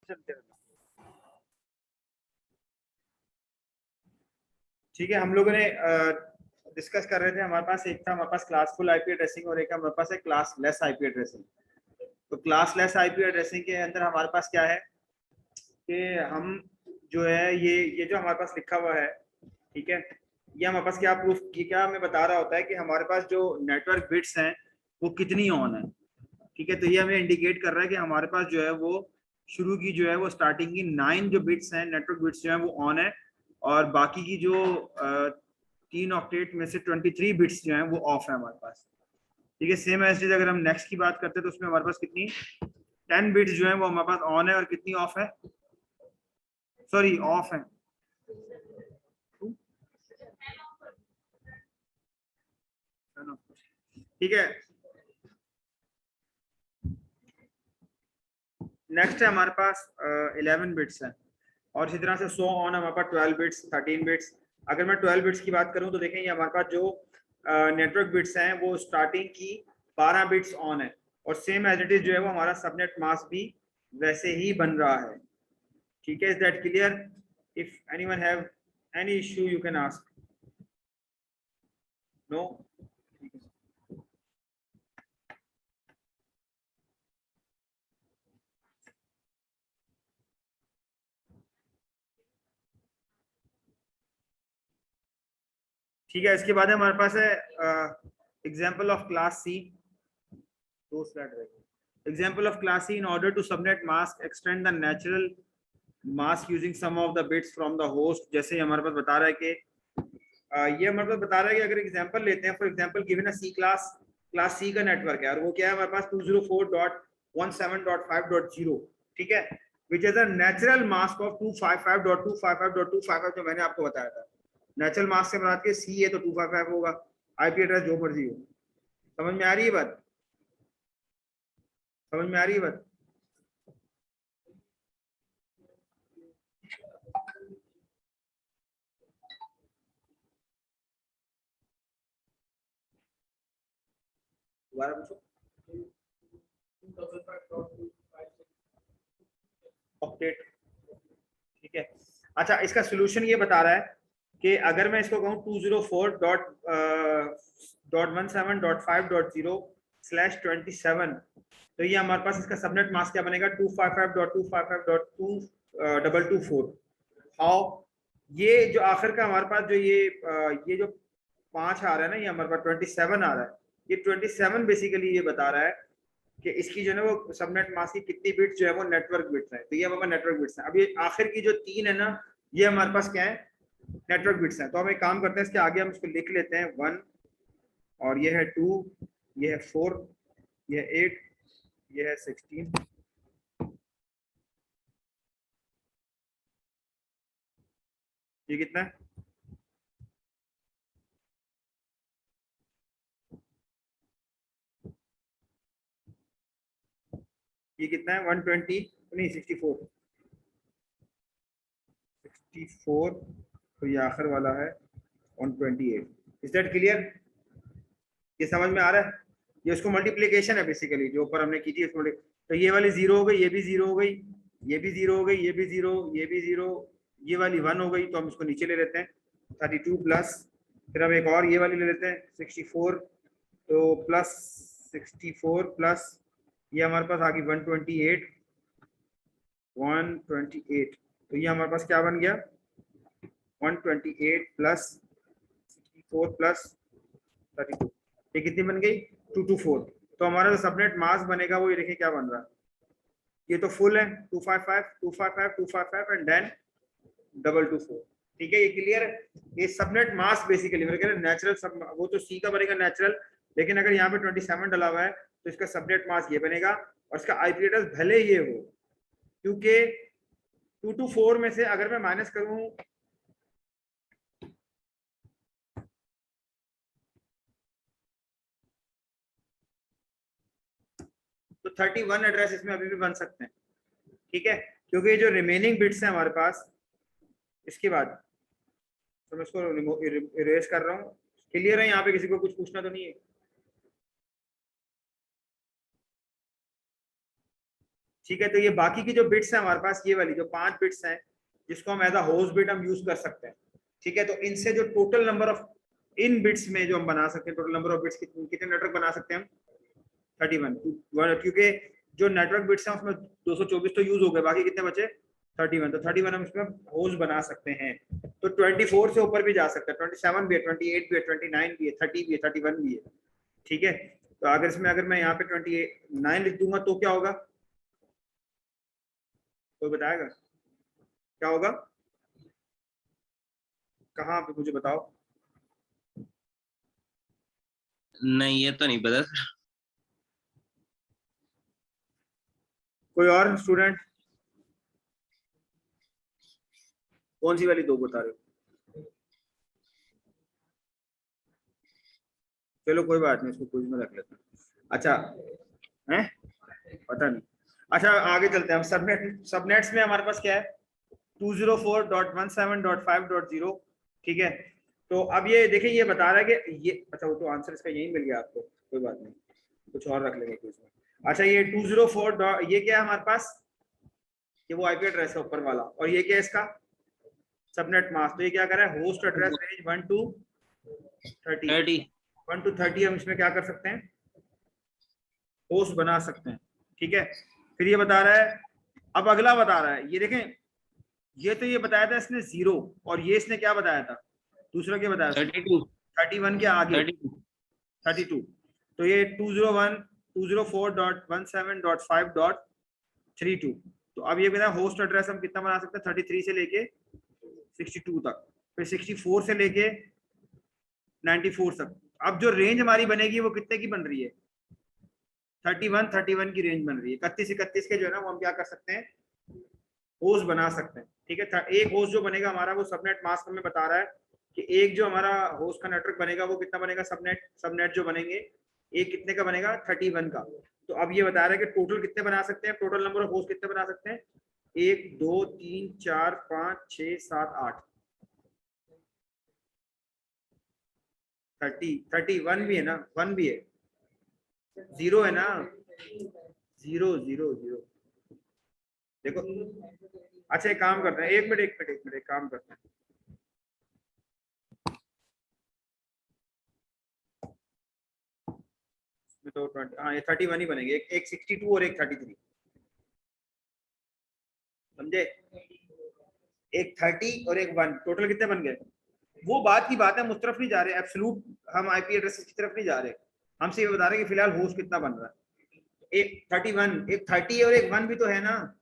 ठीक है, हम लोगों ने डिस्कस कर रहे थे, हमारे पास एक था हमारे पास क्लासफुल आईपी एड्रेसिंग और एक हमारे पास है क्लास लेस आईपी एड्रेसिंग। तो क्लास लेस आईपी एड्रेसिंग के अंदर हमारे पास क्या है कि हम जो है ये जो हमारे पास लिखा हुआ है, ठीक है, ये हमारे पास क्या प्रूफ क्या हमें बता रहा होता है कि हमारे पास जो नेटवर्क बिट्स हैं वो कितनी ऑन है। ठीक है, तो ये हमें इंडिकेट कर रहा है कि हमारे पास जो है वो शुरू की जो है वो स्टार्टिंग की 9 जो बिट्स हैं नेटवर्क बिट्स जो है वो ऑन है, और बाकी की जो 3 ऑक्टेट में से 23 बिट्स जो हैं वो ऑफ है हमारे पास। ठीक है, सेम एज अगर हम नेक्स्ट की बात करते हैं तो उसमें हमारे पास कितनी 10 बिट्स जो है वो हमारे पास ऑन है और कितनी ऑफ है, सॉरी ऑफ है, ठीक है। नेक्स्ट है हमारे पास 11 बिट्स है और इसी तरह से 100 ऑन हमारे पास 12 बिट्स 13 बिट्स। अगर मैं 12 बिट्स की बात करूं तो देखें ये हमारे पास जो नेटवर्क बिट्स हैं वो स्टार्टिंग की 12 बिट्स ऑन है और सेम एज इट इज जो है वो हमारा सबनेट मास्क भी वैसे ही बन रहा है। ठीक है, is that clear? If anyone have any issue you can ask. No? ठीक है, इसके बाद हमारे पास है एग्जांपल ऑफ क्लास सी। दो स्लाइड रहेगी। Example of class C, in order to subnet mask extend the natural mask using some of the bits from the host. जैसे हमारे पास बता रहा है कि ये हमारे पास बता रहा है कि अगर एग्जांपल लेते हैं, for example given a C class C का नेटवर्क है और वो क्या है हमारे पास 204.17.5.0, ठीक है, which is a natural mask of 255.255.255 जो मैंने आपको बताया था। नेचुरल मास्क से मुराद के सी है तो 255 होगा, आईपी एड्रेस जो मर्जी हो। समझ में आ रही है बात? समझ में आ रही है बात? दोबारा पूछो। ऑक्टेट, ठीक है। अच्छा, इसका सोल्यूशन ये बता रहा है कि अगर मैं इसको कहूँ 204.17.5.0/27, तो ये हमारे पास इसका सबनेट मास्क क्या बनेगा 255.255.22224। हाउ? ये जो आखिर का हमारे पास जो ये जो 5 आ रहा है ना, ये हमारे पास 27 आ रहा है। ये 27 बेसिकली ये बता रहा है कि इसकी जो है वो सबनेट मास्क की कितनी बिट्स जो है वो नेटवर्क बिट्स है। तो ये हमारे नेटवर्क बिट्स है। अब ये आखिर की जो 3 है ना, ये हमारे पास क्या है, नेटवर्क बिट्स है। तो हम एक काम करते हैं, इसके आगे हम इसको लिख लेते हैं 1, और ये है 2, ये है 4, ये है 8, ये है 16, ये कितना है, ये कितना है 120 नहीं 64, तो ये आखिर वाला है 128। Is that clear? ये समझ में आ रहा है? ये उसको मल्टीप्लीकेशन है बेसिकली जो ऊपर हमने की थी उसको। तो ये वाली 0 हो गई, ये भी 0 हो गई, ये भी 0 हो गई, ये भी 0, ये भी 0, ये वाली 1 हो गई। तो हम इसको नीचे ले लेते हैं 32 प्लस, फिर हम एक और ये वाली ले लेते हैं 64, तो प्लस 64 प्लस ये हमारे पास आ गई 128, 128। तो ये हमारे पास क्या बन गया 128 प्लस 64 प्लस 32, ये कितनी बन गई 224। तो हमारा जो सबनेट मास्क बनेगा वो ये देखिए क्या बन रहा है, ये तो फुल है 255 255 255 एंड देन 224। ठीक है, ये क्लियर है? ये सबनेट मास्क बेसिकली मेरे कह रहे नेचुरल वो तो सी का बनेगा नेचुरल, लेकिन अगर यहाँ पे 27 डला हुआ है तो इसका सबनेट मास्क ये बनेगा और इसका आईपी एड्रेस भले ये हो, क्योंकि 224 में से अगर मैं माइनस करूं तो 31 एड्रेस इसमें अभी भी बन सकते हैं। ठीक है, क्योंकि ये जो रिमेनिंग बिट्स हैं हमारे पास इसके बाद, तो मैं इसको इरेज कर रहा हूँ। क्लियर है? यहाँ पे किसी को कुछ पूछना तो नहीं है? ठीक है, तो ये बाकी की जो बिट्स हैं हमारे पास, ये वाली जो 5 बिट्स हैं जिसको हम एज अ होस्ट बिट हम यूज कर सकते हैं। ठीक है, तो इनसे जो total number of in bits में जो हम बना सकते हैं, टोटल नंबर ऑफ बिट्स कितने नेटवर्क बना सकते हैं हम? 31, क्योंकि जो नेटवर्क बिट्स हैं उसमें 224 तो यूज हो गए, बाकी कितने बचे? 31। तो 31 हम इसमें होस्ट बना सकते हैं। तो 24 से ऊपर भी जा सकता है, 27 भी है, 28 भी है, 29 भी है, 30 भी है, 31 भी है। ठीक है, तो अगर इसमें अगर मैं यहाँ पे 29 लिख दूंगा तो क्या होगा? कोई बताएगा क्या होगा? कहाँ पे मुझे बताओ। नहीं ये तो नहीं पता। कोई और स्टूडेंट? कौन सी वाली दो बता रहे हो? चलो कोई बात नहीं, इसको क्विज में रख लेते हैं। अच्छा है, पता नहीं। अच्छा आगे चलते हैं हम। सबनेट्स में हमारे पास क्या है? 204.17.5.0। ठीक है, तो अब ये देखिए, ये बता रहा है कि ये, अच्छा वो तो आंसर इसका यही मिल गया आपको, कोई बात नहीं, कुछ और रख लेंगे क्विज में। अच्छा ये 204 ये क्या है हमारे पास? ये वो आईपी एड्रेस है ऊपर वाला, और ये क्या है इसका? Subnet mask. तो ये क्या कर रहा है? Host address range 1 to 30। 1 to 30 हम इसमें क्या कर सकते हैं? होस्ट बना सकते हैं। ठीक है, फिर ये बता रहा है, अब अगला बता रहा है, ये देखें, ये तो ये बताया था इसने 0, और ये इसने क्या बताया था? दूसरा क्या बताया? 31 के आगे 32। तो ये 204.17.5.32। तो अब ये बताया होस्ट एड्रेस हम कितना बना सकते हैं? 33 से लेके 62 तक, फिर 64 से लेके 94 तक। अब जो रेंज हमारी बनेगी वो कितने की बन रही है? 31 की रेंज बन रही है। 31 के जो है ना वो हम क्या कर सकते हैं? होस्ट बना सकते हैं। ठीक है, एक होस्ट जो बनेगा हमारा वो सबनेट मास्क हमें बता रहा है कि एक जो हमारा होस्ट का नेटवर्क बनेगा वो कितना बनेगा? सबनेट जो बनेंगे एक कितने का बनेगा? 31 का। तो अब ये बता रहा है कि टोटल कितने बना सकते हैं? टोटल नंबर ऑफ होस्ट कितने बना सकते हैं? 1 2 3 4 5 6 7 8। 31 भी है ना? 1 भी है, 0 है ना? 0 देखो। अच्छा एक काम करते हैं, एक मिनट एक काम करते हैं। तो 20, हाँ ये 31 ही बनेंगे, एक 62 और एक 33, समझे? एक 30 और एक 1, टोटल कितने बन गए? वो बात की बात है, हम उस तरफ नहीं जा रहे, एब्सोल्यूट हम आईपी एड्रेस की तरफ नहीं जा रहे, हमसे ये बता रहे हैं कि फिलहाल होस्ट कितना बन रहा है। एक 31, एक 30 और एक 1 भी तो है ना,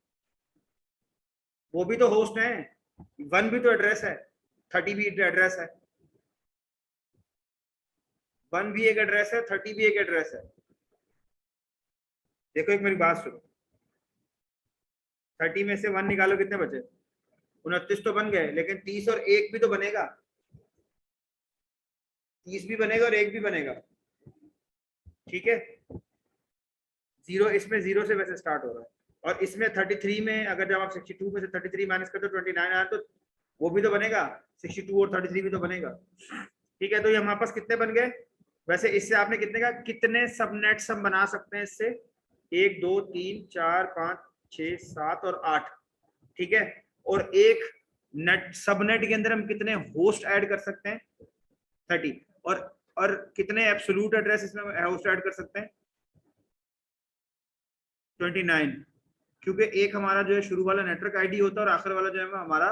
वो भी तो होस्ट है। 1 भी तो एड्रेस है, 30 भी एड्रेस है। 1 भी एक एड्रेस है, 30 भी एक एड्रेस है। देखो एक मेरी बात सुनो, 30 में से 1 निकालो, कितने बचे? 29 तो बन गए, लेकिन 30 और 1 भी तो बनेगा, 30 भी बनेगा और 1 भी बनेगा। ठीक है, 0 इसमें 0 से वैसे स्टार्ट हो रहा है, और इसमें 33 में अगर जब आप 62 में से 33 माइनस करते हो 29 आया तो वो भी तो बनेगा, 62 और 33 भी तो बनेगा। ठीक है, तो ये हमारे पास कितने बन गए? वैसे इससे आपने कितने का, कितने सबनेट्स हम बना सकते हैं इससे? 1 2 3 4 5 6 7 और 8। ठीक है, और एक नेट सबनेट के अंदर हम कितने होस्ट ऐड कर सकते हैं? 30। और कितने एब्सोल्यूट एड्रेस इसमें होस्ट ऐड कर सकते हैं? 29, क्योंकि एक हमारा जो है शुरू वाला नेटवर्क आईडी होता है और आखिर वाला जो है हमारा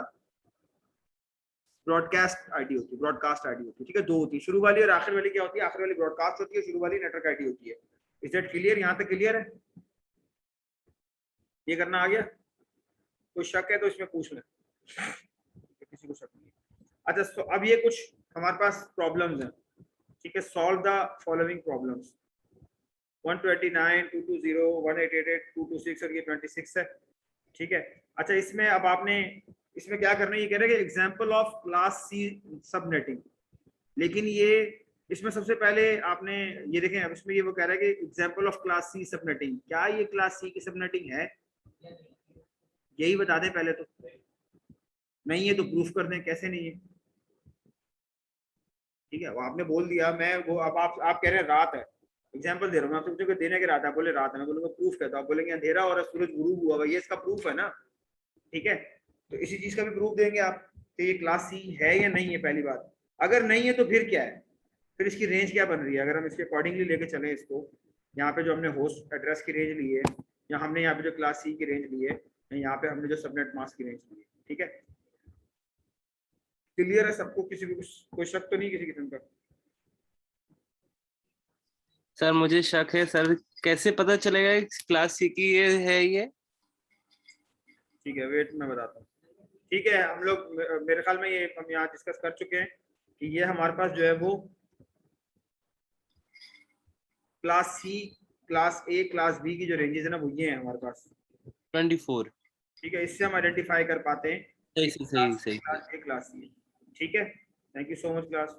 ब्रॉडकास्ट आईडी होती है, ब्रॉडकास्ट आईडी होती है। ठीक है, दो होती है, शुरू वाली और आखिर वाली। क्या होती है? आखिर वाली ब्रॉडकास्ट होती है, शुरू वाली नेटवर्क आईडी होती है। Is that clear? यहाँ तक क्लियर है? ये करना आ गया? कोई शक है तो इसमें पूछ लें, किसी को शक नहीं है। अच्छा तो अब ये कुछ हमारे पास प्रॉब्लम्स हैं। ठीक है, सॉल्व द फॉलोइंग प्रॉब्लम्स। 129 220 1888 226 और ये 26 है। ठीक है, अच्छा इसमें अब आपने इसमें क्या करना है, ये कह रहे हैं कि example of class C subnetting. लेकिन ये इसमें सबसे पहले आपने ये देखें, अब इसमें ये वो कह रहा है कि example of class C subnetting, क्या ये क्लास सी की सबनेटिंग है? यही बता दें पहले तो। नहीं है तो प्रूफ कर दें कैसे नहीं है। ठीक है, वो आपने बोल दिया, मैं वो अब आप कह रहे हैं रात है, एग्जाम्पल दे रहा हूँ मैं आपको, मुझे देने के रात, आप बोले रात है, मैं बोलूंगा प्रूफ क्या, तो आप बोलेंगे अंधेरा और सूरज गुरूब हुआ, ये इसका प्रूफ है ना, ठीक है। तो इसी चीज का भी प्रूफ देंगे आप, तो ये क्लास सी है या नहीं है, पहली बात। अगर नहीं है तो फिर क्या है, फिर इसकी रेंज क्या बन रही है, अगर हम इसके अकॉर्डिंगली लेके चले इसको, यहाँ पे जो हमने होस्ट एड्रेस की रेंज ली है, या हमने यहाँ पे जो क्लास सी की रेंज ली है, यहाँ पे हमने जो सबनेट मास्क की रेंज ली है, ठीक है। क्लियर है सबको, किसी को कोई शक तो नहीं किसी किस्म का? सर मुझे शक है सर, कैसे पता चलेगा क्लास सी की ये है ये? ठीक है, वेट मैं बताता हूँ। ठीक है, हम लोग मेरे ख्याल में ये हम यहाँ डिस्कस कर चुके हैं कि ये हमारे पास जो है वो class C, class A, class B की जो रेंजेस है ना, वो ये है हमारे पास। 24। ठीक है, इससे हम आइडेंटिफाई कर पाते हैं सही कि सही क्लास सही ए, क्लास सी। ठीक है, thank you so much class.